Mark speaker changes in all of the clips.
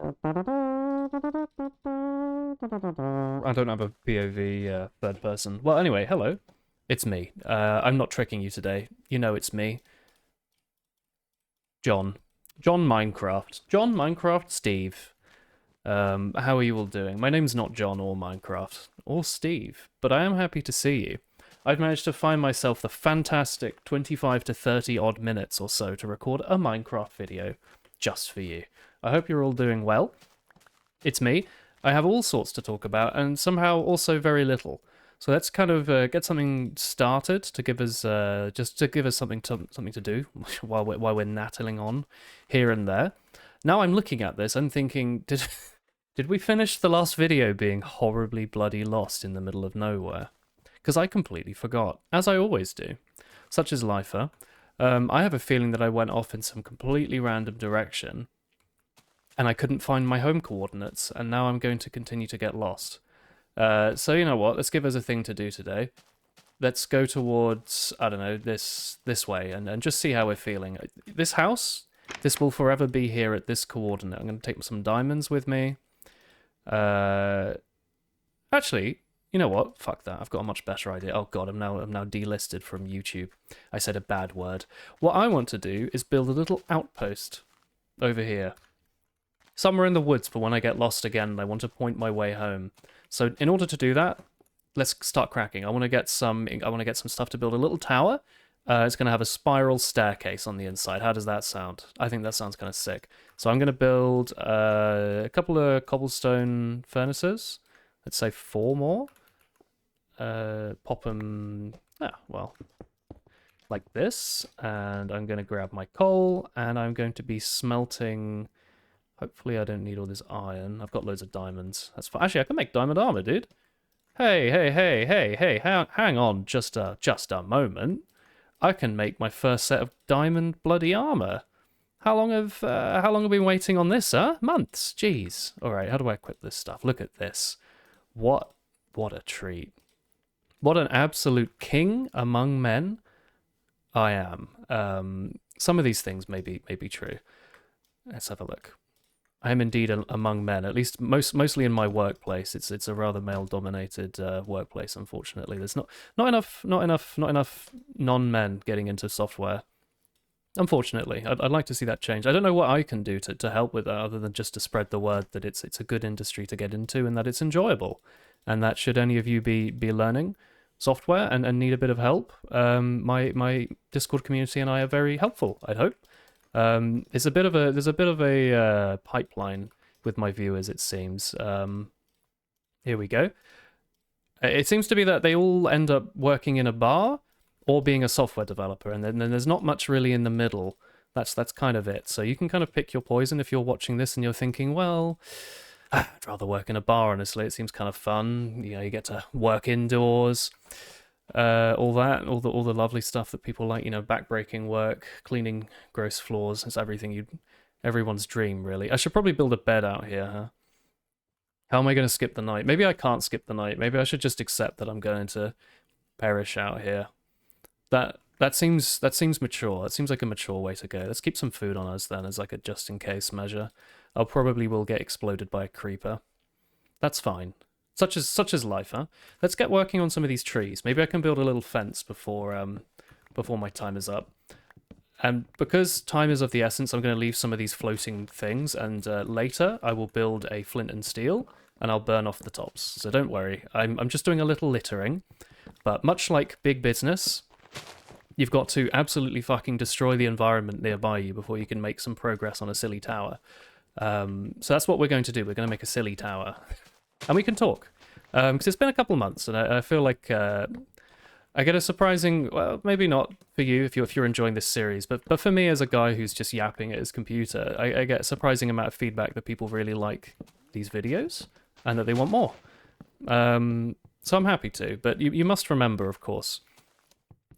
Speaker 1: I don't have a POV third person. Well, anyway, hello. It's me. I'm not tricking you today. You know it's me. John. John Minecraft. John Minecraft Steve. How are you all doing? My name's not John or Minecraft, or Steve, but I am happy to see you. I've managed to find myself the fantastic 25 to 30 odd minutes or so to record a Minecraft video just for you. I hope you're all doing well. It's me. I have all sorts to talk about, and somehow also very little. So let's kind of get something started to give us just to give us something to do while we're nattling on here and there. Now I'm looking at this and thinking, did we finish the last video being horribly bloody lost in the middle of nowhere? Because I completely forgot, as I always do. Such is life, huh? I have a feeling that I went off in some completely random direction, and I couldn't find my home coordinates, and now I'm going to continue to get lost. So you know what, let's give us a thing to do today. Let's go towards, I don't know, this way, and just see how we're feeling. This house, this will forever be here at this coordinate. I'm going to take some diamonds with me. Actually, you know what? Fuck that. I've got a much better idea. Oh god, I'm now delisted from YouTube. I said a bad word. What I want to do is build a little outpost over here. Somewhere in the woods for when I get lost again and I want to point my way home. So in order to do that, let's start cracking. I want to get some stuff to build a little tower. It's going to have a spiral staircase on the inside. How does that sound? I think that sounds kind of sick. So I'm going to build a couple of cobblestone furnaces. Let's say 4 more. Pop them, well, like this. And I'm going to grab my coal, and I'm going to be smelting. Hopefully I don't need all this iron. I've got loads of diamonds. That's fine. Actually, I can make diamond armor, dude. Hey, hang on just a moment. I can make my first set of diamond bloody armor. How long have we been waiting on this, huh? Months. Jeez. All right, how do I equip this stuff? Look at this. What a treat. What an absolute king among men I am. Some of these things may be true. Let's have a look. I am indeed among men, at least mostly in my workplace. It's a rather male-dominated workplace. Unfortunately, there's not enough non-men getting into software. Unfortunately, I'd like to see that change. I don't know what I can do to help with that, other than just to spread the word that it's a good industry to get into and that it's enjoyable, and that should any of you be learning software and need a bit of help, my Discord community and I are very helpful. I'd hope. There's a bit of a pipeline with my viewers, it seems. Here we go. It seems to be that they all end up working in a bar or being a software developer, and then there's not much really in the middle. That's kind of it. So you can kind of pick your poison if you're watching this and you're thinking, well, I'd rather work in a bar, honestly. It seems kind of fun. You know, you get to work indoors. All the lovely stuff that people like, you know, backbreaking work, cleaning gross floors. It's everyone's dream, really. I should probably build a bed out here, huh? How am I going to skip the night? Maybe I can't skip the night. Maybe I should just accept that I'm going to perish out here. That seems mature. That seems like a mature way to go. Let's keep some food on us then, as like a just in case measure. I'll probably will get exploded by a creeper. That's fine. Such is life, huh? Let's get working on some of these trees. Maybe I can build a little fence before my time is up. And because time is of the essence, I'm going to leave some of these floating things, and later I will build a flint and steel, and I'll burn off the tops. So don't worry. I'm just doing a little littering. But much like big business, you've got to absolutely fucking destroy the environment nearby you before you can make some progress on a silly tower. So that's what we're going to do. We're going to make a silly tower. And we can talk. Because it's been a couple of months, and I feel like I get a surprising, well, maybe not for you if you're enjoying this series, but for me as a guy who's just yapping at his computer, I get a surprising amount of feedback that people really like these videos and that they want more. So I'm happy to, but you must remember, of course,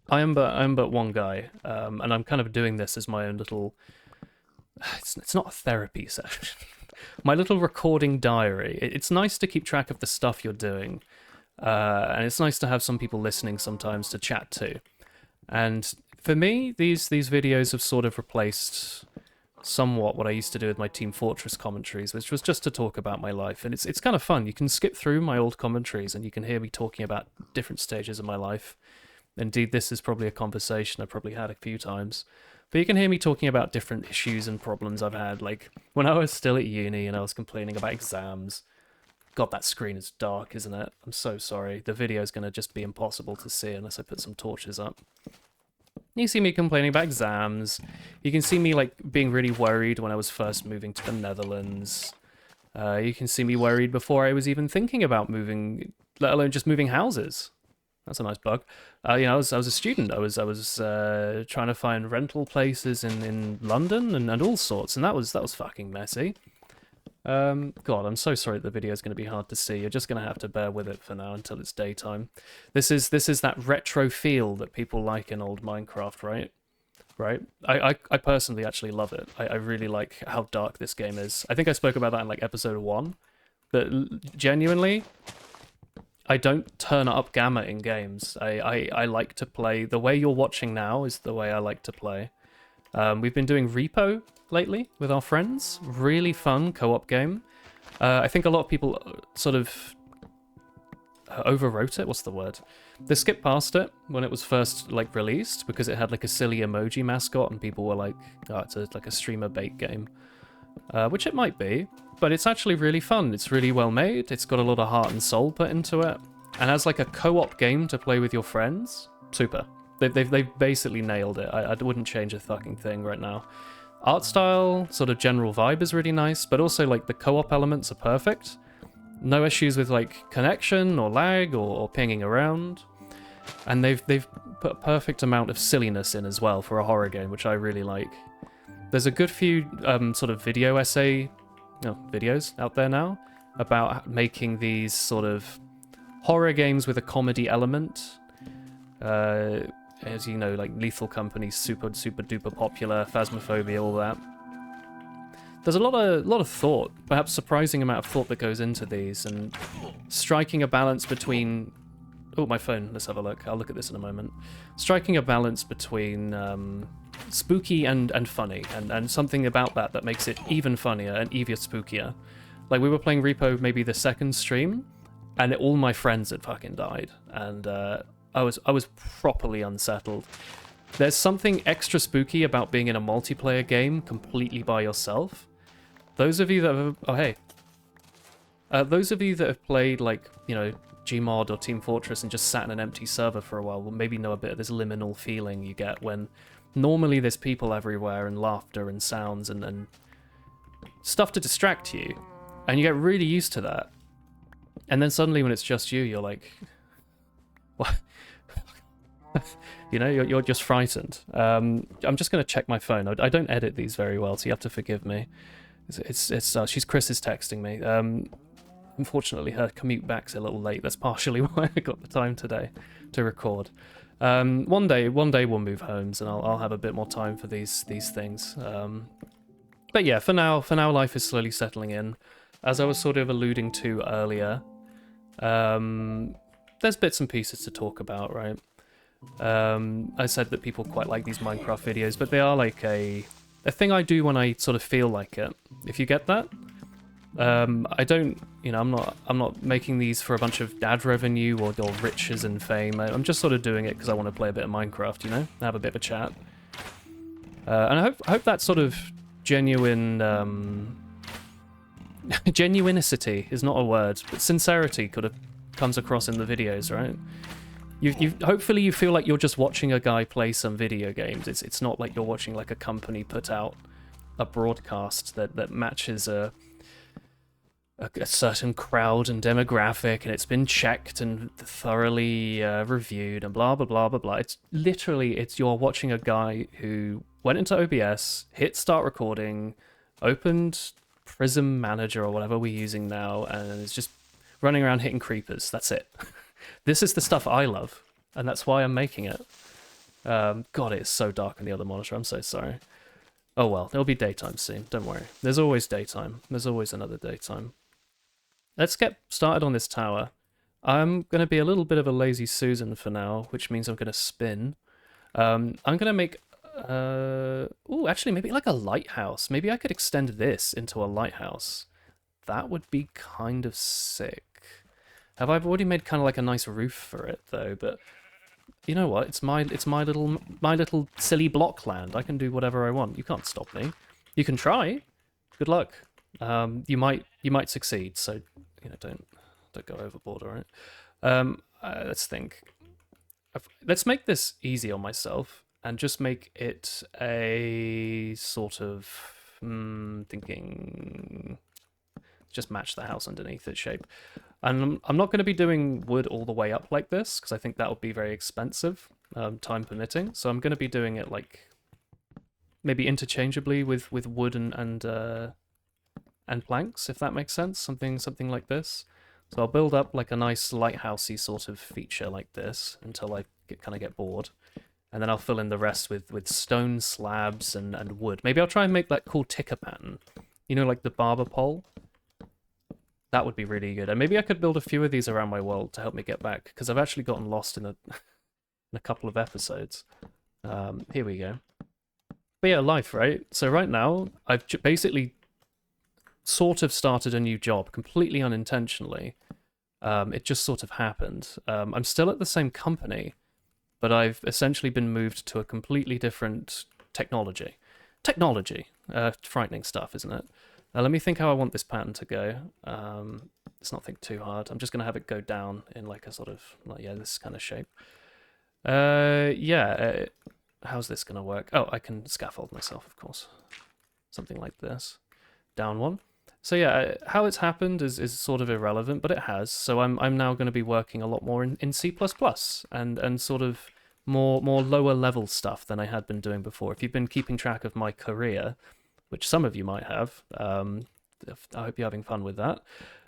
Speaker 1: I am but one guy, and I'm kind of doing this as my own little. It's not a therapy session. My little recording diary. It's nice to keep track of the stuff you're doing, and it's nice to have some people listening sometimes to chat to. And for me, these videos have sort of replaced somewhat what I used to do with my Team Fortress commentaries, which was just to talk about my life. And it's kind of fun. You can skip through my old commentaries and you can hear me talking about different stages of my life. Indeed, this is probably a conversation I've probably had a few times. But you can hear me talking about different issues and problems I've had. Like, when I was still at uni and I was complaining about exams. God, that screen is dark, isn't it? I'm so sorry. The video is going to just be impossible to see unless I put some torches up. You see me complaining about exams. You can see me, like, being really worried when I was first moving to the Netherlands. You can see me worried before I was even thinking about moving, let alone just moving houses. That's a nice bug. You know, I was a student. I was trying to find rental places in London and all sorts, and that was fucking messy. God, I'm so sorry the video is going to be hard to see. You're just going to have to bear with it for now until it's daytime. This is that retro feel that people like in old Minecraft, right? Right? I personally actually love it. I really like how dark this game is. I think I spoke about that in like episode 1, but genuinely, I don't turn up gamma in games. I like to play, the way you're watching now is the way I like to play. We've been doing Repo lately with our friends. Really fun co-op game. I think a lot of people sort of overwrote it. What's the word? They skipped past it when it was first like released because it had like a silly emoji mascot and people were like, oh, it's like a streamer bait game. Which it might be, but it's actually really fun. It's really well made. It's got a lot of heart and soul put into it. And as like a co-op game to play with your friends, super. They've basically nailed it. I wouldn't change a fucking thing right now. Art style, sort of general vibe is really nice, but also like the co-op elements are perfect. No issues with like connection or lag or pinging around. And they've put a perfect amount of silliness in as well for a horror game, which I really like. There's a good few sort of videos out there now about making these sort of horror games with a comedy element. As you know, like Lethal Company's super duper popular, Phasmophobia, all that. There's a lot of thought, perhaps surprising amount of thought that goes into these, and striking a balance between. Oh, my phone. Let's have a look. I'll look at this in a moment. Striking a balance between spooky and funny, and something about that makes it even funnier and even spookier. Like we were playing Repo maybe the second stream, and all my friends had fucking died, and I was properly unsettled. There's something extra spooky about being in a multiplayer game completely by yourself. Those of you that have, those of you that have played like, you know, Gmod or Team Fortress and just sat in an empty server for a while will maybe know a bit of this liminal feeling you get when normally there's people everywhere and laughter and sounds and stuff to distract you, and you get really used to that. And then suddenly when it's just you, you're like, what? You know, you're just frightened. I'm just going to check my phone. I don't edit these very well, so you have to forgive me. Chris is texting me. Unfortunately, her commute back's a little late. That's partially why I got the time today to record. One day we'll move homes, and I'll have a bit more time for these things. But yeah, for now, life is slowly settling in. As I was sort of alluding to earlier, there's bits and pieces to talk about, right? I said that people quite like these Minecraft videos, but they are like a thing I do when I sort of feel like it. If you get that, I don't, you know, I'm not making these for a bunch of ad revenue or riches and fame. I'm just sort of doing it because I want to play a bit of Minecraft, you know, have a bit of a chat. And I hope that sort of genuine, genuinicity is not a word, but sincerity comes across in the videos, right? Hopefully you feel like you're just watching a guy play some video games. It's not like you're watching like a company put out a broadcast that matches a certain crowd and demographic, and it's been checked and thoroughly reviewed and blah blah blah blah blah. It's you're watching a guy who went into OBS, hit start recording, opened Prism Manager or whatever we're using now, and is just running around hitting creepers. That's it. This is the stuff I love, and that's why I'm making it. God, it's so dark on the other monitor. I'm so sorry. Oh well, there'll be daytime soon. Don't worry. There's always daytime. There's always another daytime. Let's get started on this tower. I'm going to be a little bit of a lazy Susan for now, which means I'm going to spin. I'm going to make Oh, actually, maybe like a lighthouse. Maybe I could extend this into a lighthouse. That would be kind of sick. I've already made kind of like a nice roof for it though, but you know what? It's my little silly block land. I can do whatever I want. You can't stop me. You can try. Good luck. You might succeed. So don't go overboard. All right. Let's think. Let's make this easy on myself and just make it a sort of thinking. Just match the house underneath its shape. And I'm not going to be doing wood all the way up like this because I think that would be very expensive, time permitting. So I'm going to be doing it like maybe interchangeably with wood and planks, if that makes sense. Something like this. So I'll build up like a nice lighthousey sort of feature like this until I kind of get bored. And then I'll fill in the rest with stone slabs and wood. Maybe I'll try and make that cool ticker pattern. You know, like the barber pole? That would be really good. And maybe I could build a few of these around my world to help me get back, because I've actually gotten lost in a couple of episodes. Here we go. But yeah, life, right? So right now, I've basically sort of started a new job, completely unintentionally. It just sort of happened. I'm still at the same company, but I've essentially been moved to a completely different technology. Frightening stuff, isn't it? Let me think how I want this pattern to go. Let's not think too hard. I'm just going to have it go down in like a sort of, like, yeah, this kind of shape. How's this going to work? Oh, I can scaffold myself, of course. Something like this. Down one. So yeah, how it's happened is sort of irrelevant, but it has. So I'm now going to be working a lot more in C++ and sort of more lower level stuff than I had been doing before. If you've been keeping track of my career, which some of you might have. I hope you're having fun with that.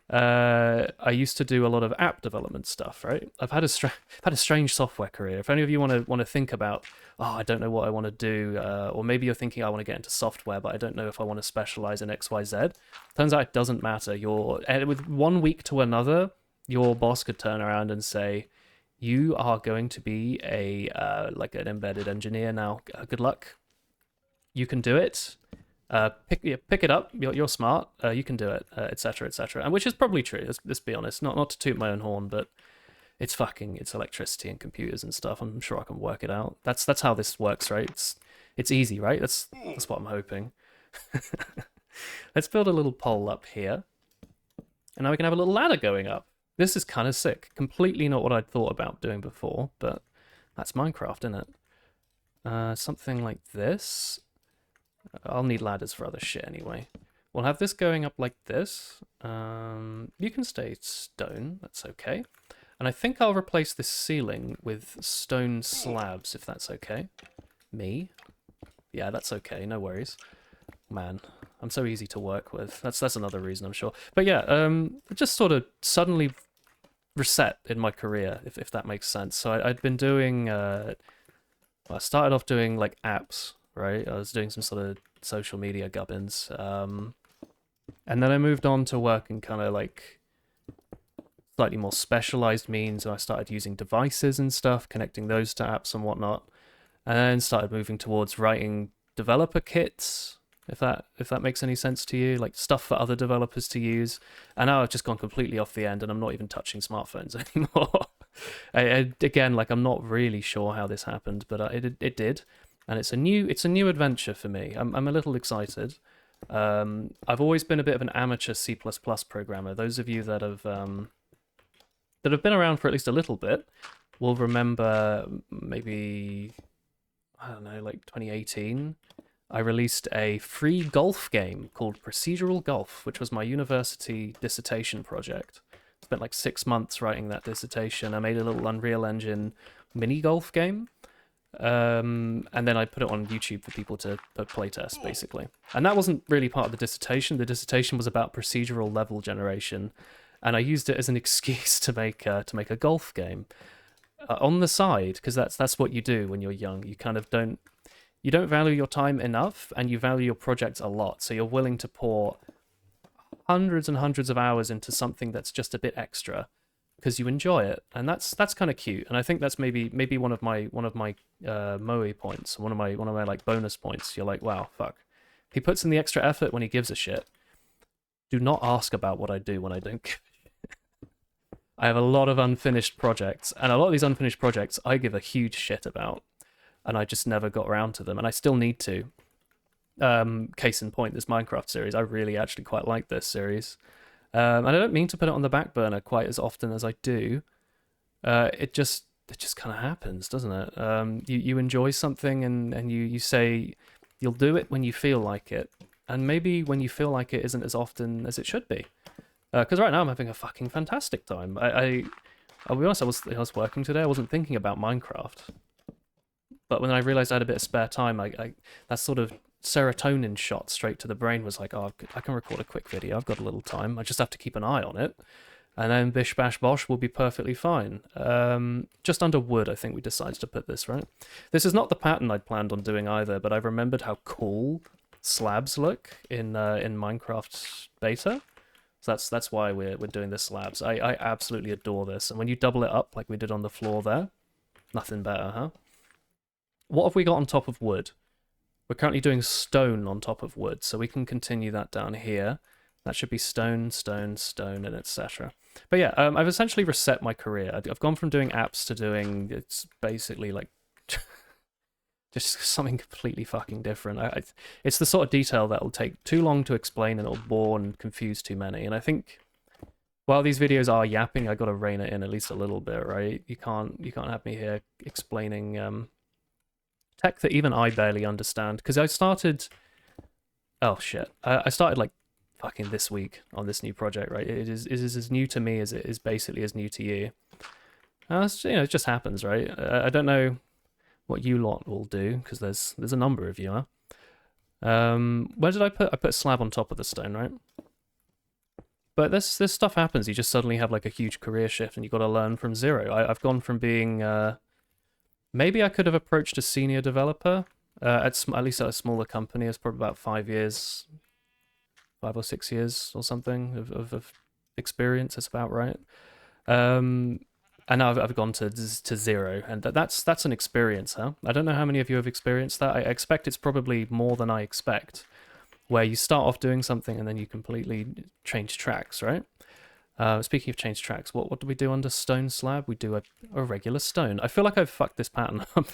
Speaker 1: I used to do a lot of app development stuff, right? I've had a strange software career. If any of you want to think about, I don't know what I want to do, or maybe you're thinking I want to get into software, but I don't know if I want to specialize in X, Y, Z. Turns out it doesn't matter. With 1 week to another, your boss could turn around and say, "You are going to be like an embedded engineer now. Good luck. You can do it. Pick it up. You're smart. You can do it, etc., etc." And which is probably true. Let's be honest. Not to toot my own horn, but it's electricity and computers and stuff. I'm sure I can work it out. That's how this works, right? It's easy, right? That's what I'm hoping. Let's build a little pole up here, and now we can have a little ladder going up. This is kind of sick. Completely not what I'd thought about doing before, but that's Minecraft, isn't it? Something like this. I'll need ladders for other shit anyway. We'll have this going up like this. You can stay stone, that's okay. And I think I'll replace this ceiling with stone slabs, if that's okay. Me? Yeah, that's okay, no worries. Man, I'm so easy to work with. That's another reason, I'm sure. But yeah, just sort of suddenly reset in my career, if that makes sense. So I'd been doing... I started off doing like apps, right? I was doing some sort of social media gubbins. And then I moved on to work in kind of like slightly more specialized means, and I started using devices and stuff, connecting those to apps and whatnot. And then started moving towards writing developer kits, if that makes any sense to you, like stuff for other developers to use. And now I've just gone completely off the end and I'm not even touching smartphones anymore. Again, like I'm not really sure how this happened, but it did. And it's a new adventure for me. I'm a little excited. I've always been a bit of an amateur C++ programmer. Those of you that have been around for at least a little bit will remember maybe, I don't know, like 2018. I released a free golf game called Procedural Golf, which was my university dissertation project. Spent like 6 months writing that dissertation. I made a little Unreal Engine mini golf game. And then I put it on YouTube for people to playtest, basically. And that wasn't really part of the dissertation. The dissertation was about procedural level generation, and I used it as an excuse to make a golf game on the side, because that's what you do when you're young. You kind of don't value your time enough, and you value your projects a lot. So you're willing to pour hundreds and hundreds of hours into something that's just a bit extra. because you enjoy it, and that's kind of cute. And I think that's maybe one of my moe points, one of my like bonus points. You're like, wow, fuck, he puts in the extra effort when he gives a shit. Do not ask about what I do when I don't give a shit. I have a lot of unfinished projects, and a lot of these unfinished projects I give a huge shit about, and I just never got around to them, and I still need to. Case in point, this Minecraft series, I really actually quite like this series. And I don't mean to put it on the back burner quite as often as I do. It just kind of happens, doesn't it? You enjoy something and you say you'll do it when you feel like it, and maybe when you feel like it isn't as often as it should be. Because right now I'm having a fucking fantastic time. I'll be honest, I was working today. I wasn't thinking about Minecraft, but when I realized I had a bit of spare time, I that sort of serotonin shot straight to the brain was like, oh, I can record a quick video. I've got a little time. I just have to keep an eye on it, and then bish bash bosh will be perfectly fine. Just under wood, I think we decided to put this, right? This is not the pattern I'd planned on doing either, but I remembered how cool slabs look in Minecraft beta. So that's why we're doing the slabs. I absolutely adore this, and when you double it up like we did on the floor there, nothing better, huh? What have we got on top of wood? We're currently doing stone on top of wood, so we can continue that down here. That should be stone, stone, stone, and etc. But yeah, I've essentially reset my career. I've gone from doing apps to doing, it's basically like just something completely fucking different. It's the sort of detail that will take too long to explain and it'll bore and confuse too many. And I think while these videos are yapping, I got to rein it in at least a little bit, right? You can't have me here explaining tech that even I barely understand, because I started... Oh, shit. I started, like, fucking this week on this new project, right? It is as new to me as it is basically as new to you. It just happens, right? I don't know what you lot will do, because there's a number of you, huh? Where did I put... I put a slab on top of the stone, right? But this stuff happens. You just suddenly have, like, a huge career shift, and you've got to learn from zero. I've gone from being... Maybe I could have approached a senior developer at least at a smaller company. It's probably about 5 years, 5 or 6 years or something of experience. That's about right. And now I've gone to zero, and that's an experience, huh? I don't know how many of you have experienced that. I expect it's probably more than I expect, where you start off doing something and then you completely change tracks, right? Speaking of change tracks, what do we do under stone slab? We do a regular stone. I feel like I've fucked this pattern up.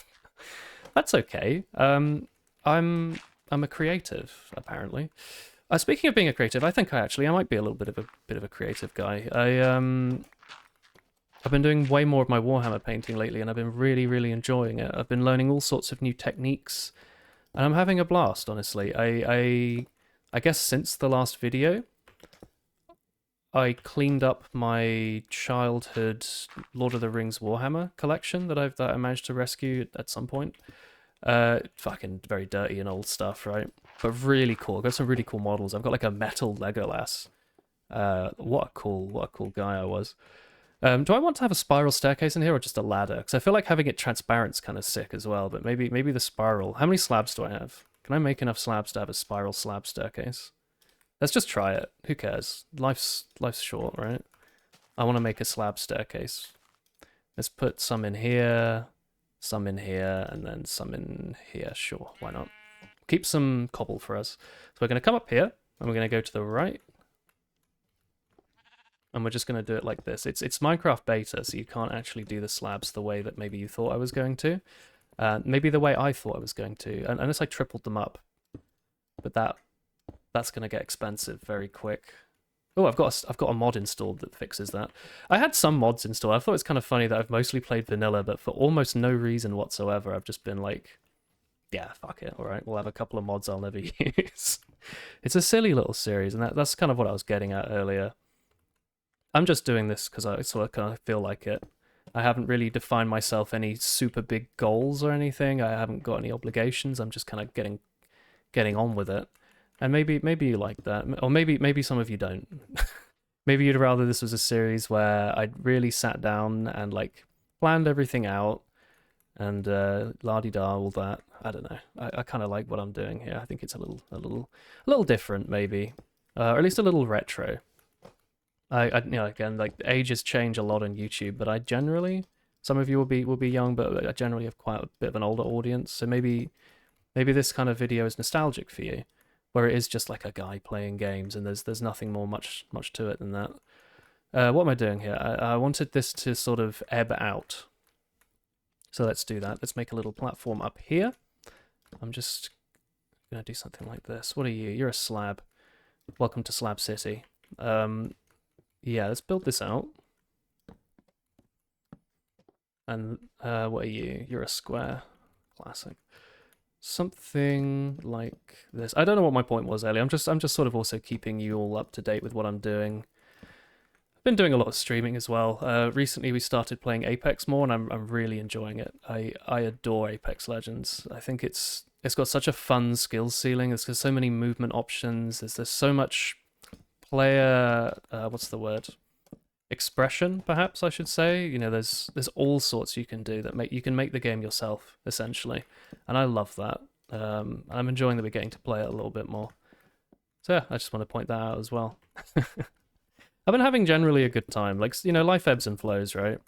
Speaker 1: That's okay. I'm a creative, apparently. Speaking of being a creative, I think I might be a little bit of a creative guy. I've been doing way more of my Warhammer painting lately, and I've been really, really enjoying it. I've been learning all sorts of new techniques, and I'm having a blast, honestly. I guess since the last video, I cleaned up my childhood Lord of the Rings Warhammer collection that I managed to rescue at some point. Fucking very dirty and old stuff, right? But really cool. I've got some really cool models. I've got like a metal Legolas. What a cool guy I was. Do I want to have a spiral staircase in here or just a ladder? Because I feel like having it transparent's kind of sick as well. But maybe the spiral. How many slabs do I have? Can I make enough slabs to have a spiral slab staircase? Let's just try it. Who cares? Life's short, right? I want to make a slab staircase. Let's put some in here, and then some in here. Sure, why not? Keep some cobble for us. So we're going to come up here, and we're going to go to the right. And we're just going to do it like this. It's Minecraft beta, so you can't actually do the slabs the way that maybe you thought I was going to. Maybe the way I thought I was going to, unless I tripled them up. But that's going to get expensive very quick. Oh, I've got a mod installed that fixes that. I had some mods installed. I thought it's kind of funny that I've mostly played vanilla, but for almost no reason whatsoever, I've just been like, yeah, fuck it. All right, we'll have a couple of mods I'll never use. It's a silly little series, and that's kind of what I was getting at earlier. I'm just doing this because I sort of kind of feel like it. I haven't really defined myself any super big goals or anything. I haven't got any obligations. I'm just kind of getting on with it. And maybe you like that, or maybe some of you don't. Maybe you'd rather this was a series where I'd really sat down and like planned everything out and la-di-da, all that. I don't know. I kind of like what I'm doing here. I think it's a little different, maybe, or at least a little retro. You know, again, like ages change a lot on YouTube, but I generally, some of you will be young, but I generally have quite a bit of an older audience. So maybe this kind of video is nostalgic for you, where it is just like a guy playing games, and there's nothing more much to it than that. What am I doing here? I wanted this to sort of ebb out. So let's do that. Let's make a little platform up here. I'm just gonna do something like this. What are you? You're a slab. Welcome to Slab City. Yeah, let's build this out. And what are you? You're a square. Classic. Something like this. I don't know what my point was, Ellie. I'm just sort of also keeping you all up to date with what I'm doing. I've been doing a lot of streaming as well. Recently we started playing Apex more, and I'm really enjoying it. I adore Apex Legends. I think it's got such a fun skills ceiling. There's so many movement options. There's so much player what's the word? Expression, perhaps I should say. You know, there's all sorts you can do that you can make the game yourself, essentially, and I love that. I'm enjoying that we're getting to play it a little bit more. So yeah, I just want to point that out as well. I've been having generally a good time. Like, you know, life ebbs and flows, right?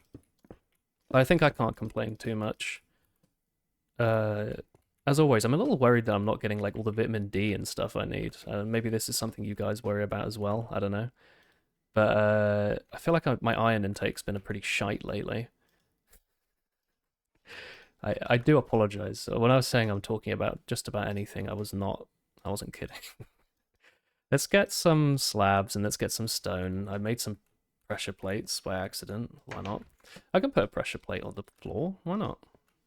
Speaker 1: I think I can't complain too much. As always, I'm a little worried that I'm not getting like all the vitamin D and stuff I need. Maybe this is something you guys worry about as well. I don't know. But I feel like my iron intake's been a pretty shite lately. I do apologize. When I was saying I'm talking about just about anything, I wasn't kidding. Let's get some slabs and let's get some stone. I made some pressure plates by accident. Why not? I can put a pressure plate on the floor. Why not?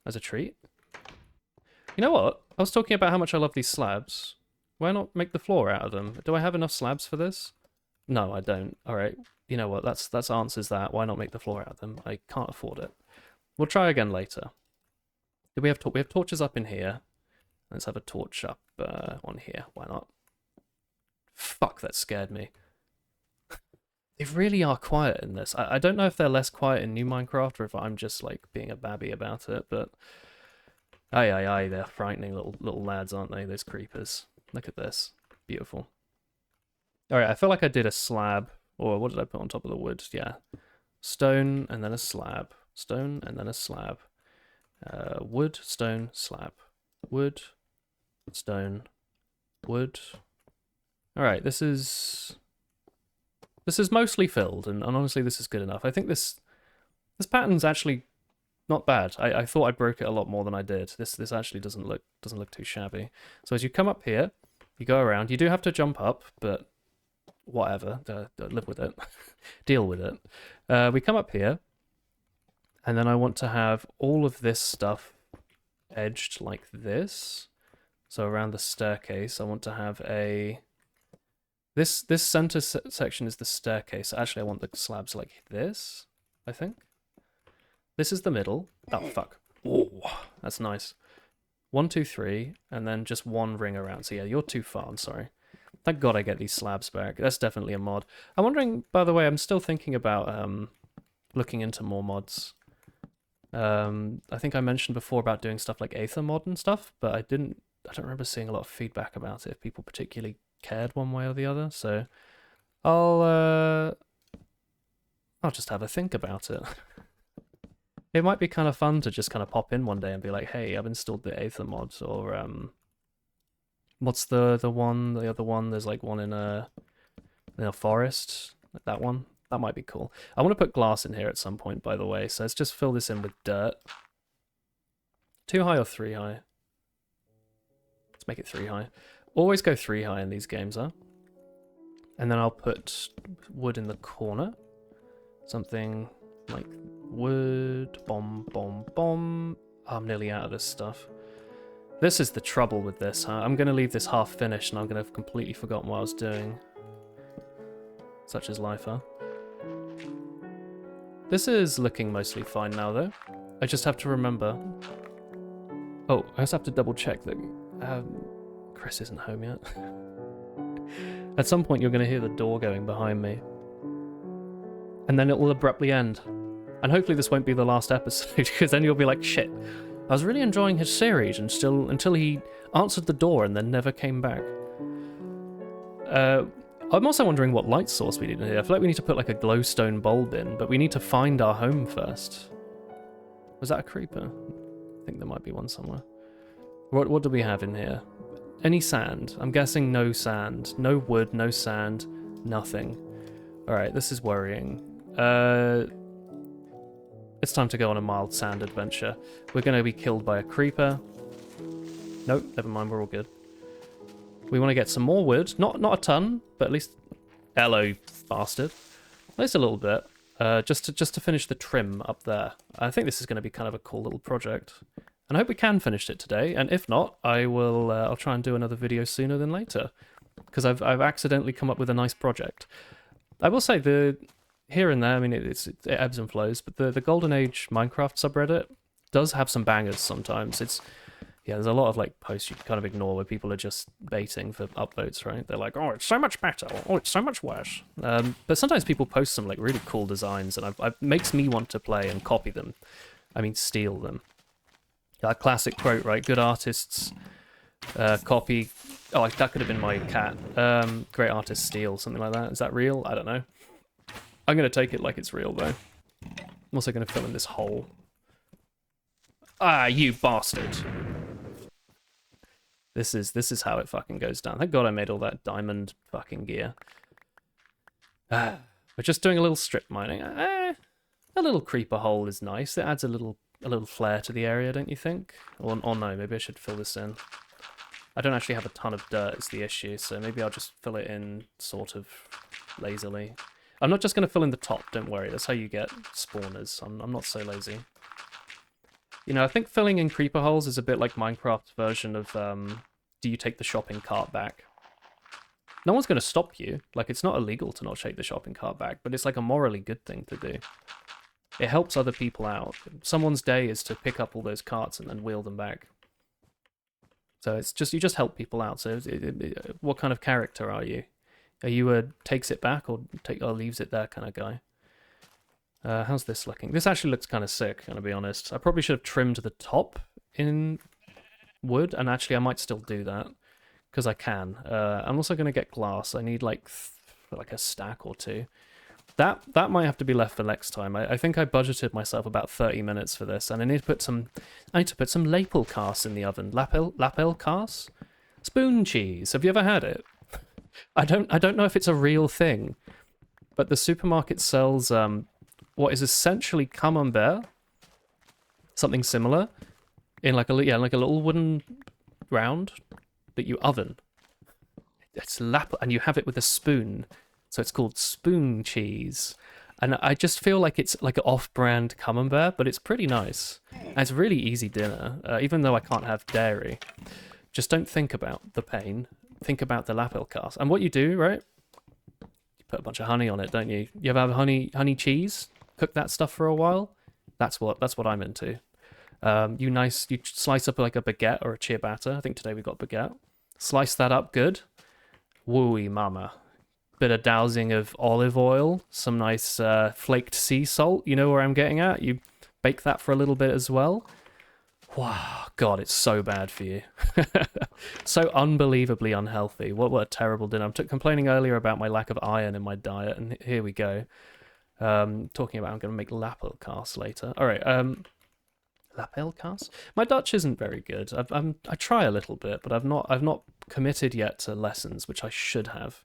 Speaker 1: As a treat. You know what? I was talking about how much I love these slabs. Why not make the floor out of them? Do I have enough slabs for this? No, I don't. All right. You know what? That's answers that. Why not make the floor out of them? I can't afford it. We'll try again later. Do we have torches up in here? Let's have a torch up on here. Why not? Fuck, that scared me. They really are quiet in this. I don't know if they're less quiet in New Minecraft or if I'm just like being a babby about it, but aye, they're frightening little lads, aren't they? Those creepers. Look at this. Beautiful. Alright, I feel like I did a slab. Or what did I put on top of the wood? Yeah. Stone, and then a slab. Stone, and then a slab. Wood, stone, slab. Wood, stone, wood. Alright, this is mostly filled, and honestly this is good enough. I think this pattern's actually not bad. I thought I broke it a lot more than I did. This actually doesn't look too shabby. So as you come up here, you go around. You do have to jump up, but whatever, live with it, deal with it. We come up here, and then I want to have all of this stuff edged like this. So around the staircase, I want to have this center section is the staircase. Actually, I want the slabs like this, I think. This is the middle. Oh, fuck. Oh, that's nice. 1, 2, 3, and then just one ring around. So yeah, you're too far, I'm sorry. Thank God I get these slabs back. That's definitely a mod. I'm wondering, by the way, I'm still thinking about looking into more mods. I think I mentioned before about doing stuff like Aether mod and stuff, but I don't remember seeing a lot of feedback about it, if people particularly cared one way or the other, so I'll just have a think about it. It might be kind of fun to just kind of pop in one day and be like, hey, I've installed the Aether mod, or what's the other one? There's like one in a forest, like that one. That might be cool. I want to put glass in here at some point, by the way, so let's just fill this in with dirt. 2 high or 3 high? Let's make it 3 high. Always go 3 high in these games, huh? And then I'll put wood in the corner. Something like wood, bomb. Oh, I'm nearly out of this stuff. This is the trouble with this, huh? I'm going to leave this half finished and I'm going to have completely forgotten what I was doing. Such is life, huh? This is looking mostly fine now, though. I just have to remember... Oh, I just have to double check that Chris isn't home yet. At some point you're going to hear the door going behind me. And then it will abruptly end. And hopefully this won't be the last episode, because then you'll be like, shit, I was really enjoying his series until he answered the door and then never came back. I'm also wondering what light source we need in here. I feel like we need to put like a glowstone bulb in, but we need to find our home first. Was that a creeper? I think there might be one somewhere. What do we have in here? Any sand? I'm guessing no sand. No wood, no sand, nothing. Alright, this is worrying. It's time to go on a mild sand adventure. We're going to be killed by a creeper. Nope, never mind, we're all good. We want to get some more wood. Not a ton, but at least... Hello, bastard. At least a little bit. Just to finish the trim up there. I think this is going to be kind of a cool little project. And I hope we can finish it today. And if not, I'll try and do another video sooner than later. Because I've accidentally come up with a nice project. I will say, here and there, I mean, it ebbs and flows, but the Golden Age Minecraft subreddit does have some bangers sometimes. Yeah, there's a lot of like posts you can kind of ignore where people are just baiting for upvotes, right? They're like, oh, it's so much better, or oh, it's so much worse. But sometimes people post some like really cool designs, and it makes me want to play and copy them. I mean, steal them. That classic quote, right? Good artists copy. Oh, that could have been my cat. Great artists steal, something like that. Is that real? I don't know. I'm going to take it like it's real, though. I'm also going to fill in this hole. Ah, you bastard. This is how it fucking goes down. Thank God I made all that diamond fucking gear. We're just doing a little strip mining. A little creeper hole is nice. It adds a little flair to the area, don't you think? Or no, maybe I should fill this in. I don't actually have a ton of dirt is the issue, so maybe I'll just fill it in sort of lazily. I'm not just going to fill in the top, don't worry. That's how you get spawners. I'm not so lazy. You know, I think filling in creeper holes is a bit like Minecraft's version of, do you take the shopping cart back? No one's going to stop you. Like, it's not illegal to not take the shopping cart back, but it's like a morally good thing to do. It helps other people out. Someone's day is to pick up all those carts and then wheel them back. So it's just, you just help people out. So what kind of character are you? Are you a takes it back or leaves it there kind of guy? How's this looking? This actually looks kind of sick, I'm gonna be honest. I probably should have trimmed the top in wood, and actually I might still do that because I can. I'm also gonna get glass. I need like a stack or two. That might have to be left for next time. I think I budgeted myself about 30 minutes for this, and I need to put some lapel cast in the oven. Lapel cast? Spoon cheese. Have you ever had it? I don't know if it's a real thing, but the supermarket sells what is essentially camembert, something similar, in like a little wooden round that you oven. It's and you have it with a spoon, so it's called spoon cheese. And I just feel like it's like an off-brand camembert, but it's pretty nice. And it's a really easy dinner, even though I can't have dairy. Just don't think about the pain. Think about the lapel cast. And what you do, right? You put a bunch of honey on it, don't you? You ever have honey cheese? Cook that stuff for a while? That's what I'm into. You slice up like a baguette or a ciabatta. I think today we got baguette. Slice that up good. Wooey mama. Bit of dousing of olive oil, some nice flaked sea salt. You know where I'm getting at? You bake that for a little bit as well. Wow, God, it's so bad for you. So unbelievably unhealthy. What a terrible dinner. I'm complaining earlier about my lack of iron in my diet, and here we go. Talking about I'm going to make lapel cast later. All right, lapel cast? My Dutch isn't very good. I try a little bit, but I've not committed yet to lessons, which I should have.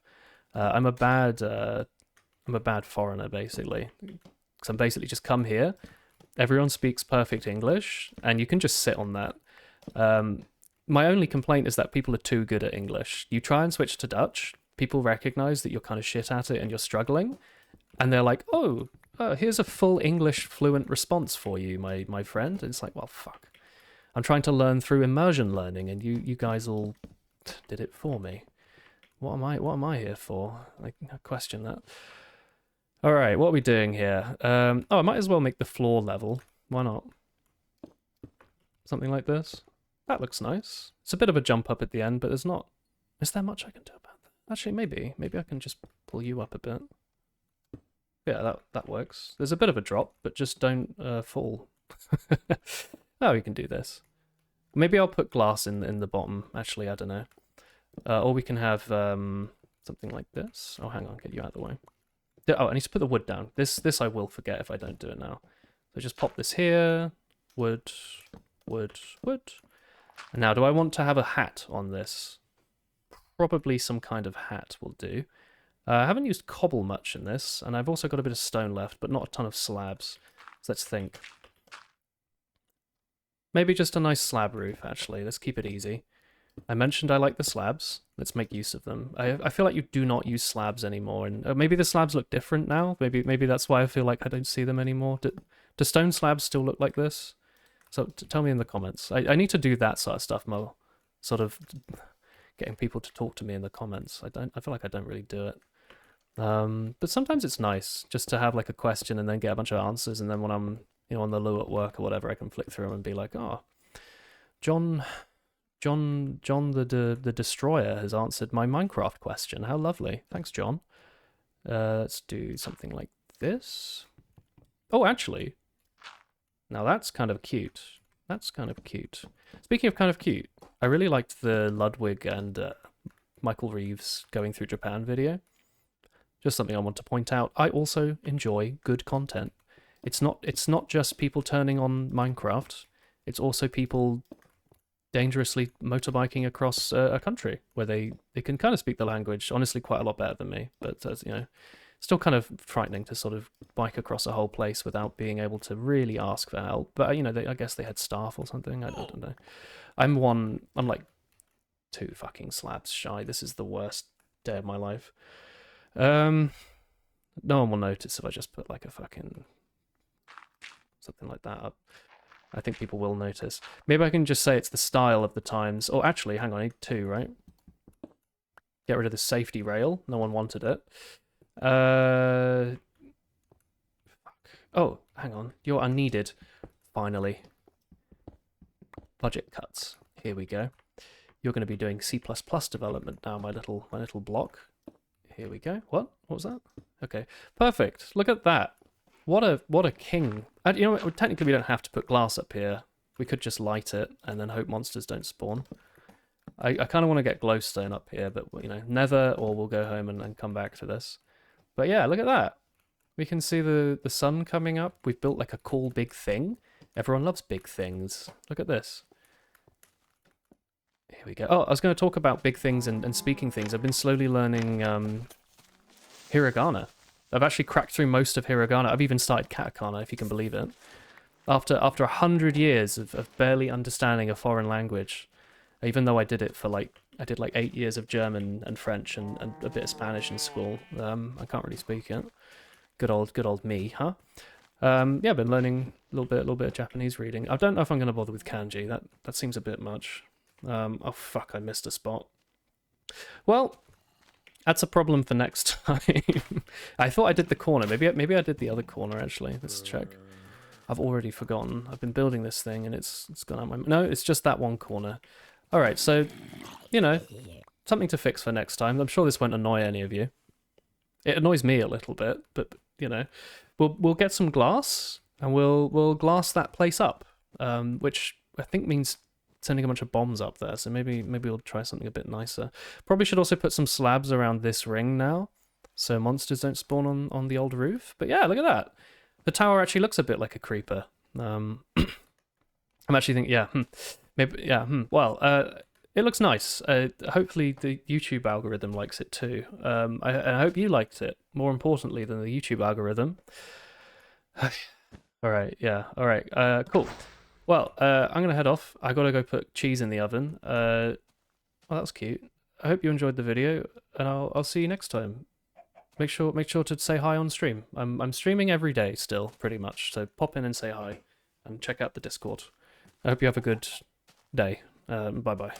Speaker 1: I'm a bad foreigner, basically. Because I'm basically just come here. Everyone speaks perfect English, and you can just sit on that. My only complaint is that people are too good at English. You try and switch to Dutch, people recognize that you're kind of shit at it and you're struggling, and they're like, oh, here's a full English fluent response for you, my friend. And it's like, well, fuck. I'm trying to learn through immersion learning, and you guys all did it for me. What am I here for? I question that. All right, what are we doing here? Oh, I might as well make the floor level. Why not? Something like this. That looks nice. It's a bit of a jump up at the end, but there's not... Is there much I can do about that? Actually, maybe. Maybe I can just pull you up a bit. Yeah, that works. There's a bit of a drop, but just don't fall. Oh, we can do this. Maybe I'll put glass in the bottom. Actually, I don't know. Or we can have Something like this. Oh, hang on, get you out of the way. Oh, I need to put the wood down. This I will forget if I don't do it now. So just pop this here. Wood, wood, wood. And now, do I want to have a hat on this? Probably some kind of hat will do. I haven't used cobble much in this, and I've also got a bit of stone left, but not a ton of slabs. So let's think. Maybe just a nice slab roof, actually. Let's keep it easy. I mentioned I like the slabs. Let's make use of them. I feel like you do not use slabs anymore, and maybe the slabs look different now. Maybe that's why I feel like I don't see them anymore. Do stone slabs still look like this? So tell me in the comments. I need to do that sort of stuff more. Sort of getting people to talk to me in the comments. I feel like I don't really do it. But sometimes it's nice just to have like a question and then get a bunch of answers, and then when I'm on the loo at work or whatever, I can flick through them and be like, oh, John the Destroyer has answered my Minecraft question. How lovely. Thanks, John. Let's do something like this. Oh, actually, now that's kind of cute. That's kind of cute. Speaking of kind of cute, I really liked the Ludwig and Michael Reeves going through Japan video. Just something I want to point out. I also enjoy good content. It's not just people turning on Minecraft. It's also people dangerously motorbiking across a country where they can kind of speak the language, honestly quite a lot better than me, but still kind of frightening to sort of bike across a whole place without being able to really ask for help. But I guess they had staff or something. I don't know. I'm like 2 fucking slabs shy. This is the worst day of my life. No one will notice if I just put like a fucking something like that up. I think people will notice. Maybe I can just say it's the style of the times. Oh, actually, hang on, I need 2, right? Get rid of the safety rail. No one wanted it. Fuck. Oh, hang on. You're unneeded. Finally. Budget cuts. Here we go. You're going to be doing C++ development now, my little block. Here we go. What was that? Okay, perfect. Look at that. What a king. Technically we don't have to put glass up here. We could just light it and then hope monsters don't spawn. I kind of want to get glowstone up here, but never, or we'll go home and come back to this. But yeah, look at that. We can see the sun coming up. We've built like a cool big thing. Everyone loves big things. Look at this. Here we go. Oh, I was going to talk about big things and speaking things. I've been slowly learning hiragana. I've actually cracked through most of hiragana. I've even started katakana, if you can believe it. After 100 years of barely understanding a foreign language, even though I did it for I did like 8 years of German and French and a bit of Spanish in school. I can't really speak it. Good old me, huh? Yeah, I've been learning a little bit of Japanese reading. I don't know if I'm going to bother with kanji. That seems a bit much. Oh fuck, I missed a spot. Well, that's a problem for next time. I thought I did the corner. Maybe I did the other corner actually. Let's check. I've already forgotten. I've been building this thing and it's gone out my... No, it's just that one corner. All right, so something to fix for next time. I'm sure this won't annoy any of you. It annoys me a little bit, but we'll get some glass and we'll glass that place up, which I think means sending a bunch of bombs up there. So maybe we'll try something a bit nicer. Probably should also put some slabs around this ring now, so monsters don't spawn on the old roof. But yeah, look at that. The tower actually looks a bit like a creeper. I'm actually thinking, yeah, maybe, yeah. Well, it looks nice. Hopefully the YouTube algorithm likes it too. I hope you liked it. More importantly than the YouTube algorithm. All right, yeah, all right, cool. Well, I'm gonna head off. I gotta go put cheese in the oven. Well, that was cute. I hope you enjoyed the video, and I'll see you next time. Make sure to say hi on stream. I'm streaming every day still, pretty much. So pop in and say hi, and check out the Discord. I hope you have a good day. Bye bye.